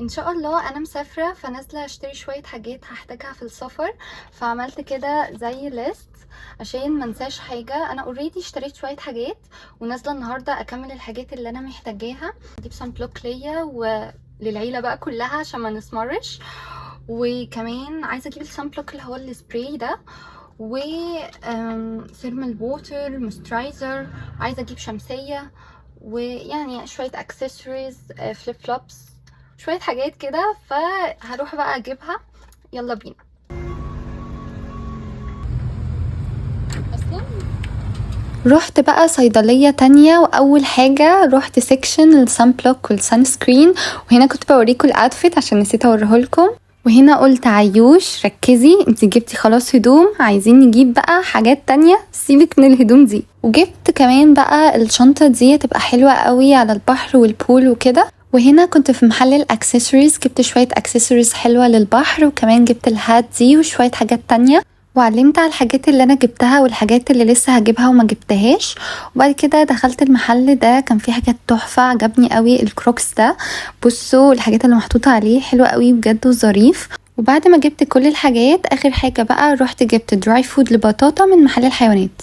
ان شاء الله انا مسافره، فنازله اشتري شويه حاجات هحتاجها في السفر. فعملت كده زي ليست عشان منساش حاجه. انا اوريدي اشتريت شويه حاجات ونازله النهارده اكمل الحاجات اللي انا محتاجاها. اجيب سان بلوك ليا وللعيله بقى كلها عشان ما نسمرش. وكمان عايزه اجيب السان بلوك اللي هو السبراي ده، و ثيرمال ووتر موسترايزر. عايزه اجيب شمسيه، ويعني شويه اكسسوارز، فليب فلوبس، شوية حاجات كده. فهروح بقى اجيبها. يلا بينا. اصلا رحت بقى صيدلية تانية، واول حاجة رحت سيكشن السان بلوك والسان سكرين. وهنا كنت بوريكم الاتفيت عشان نسيت اوريهولكم. وهنا قلت عيوش ركزي، انتي جبتي خلاص هدوم، عايزين نجيب بقى حاجات تانية، سيبك من الهدوم دي. وجبت كمان بقى الشنطة دي تبقى حلوة قوي على البحر والبول وكده. وهنا كنت في محل الاكسسوارز، جبت شوية اكسسوارز حلوة للبحر، وكمان جبت الهات دي وشوية حاجات تانية. وعلمت على الحاجات اللي انا جبتها والحاجات اللي لسه هجيبها وما جبتهاش. وبعد كده دخلت المحل ده، كان فيه حاجات تحفة، عجبني قوي الكروكس ده. بصوا الحاجات اللي محطوطة عليه حلوة قوي بجد وظريف. وبعد ما جبت كل الحاجات، اخر حاجة بقى رحت جبت دراي فود لبطاطا من محل الحيوانات.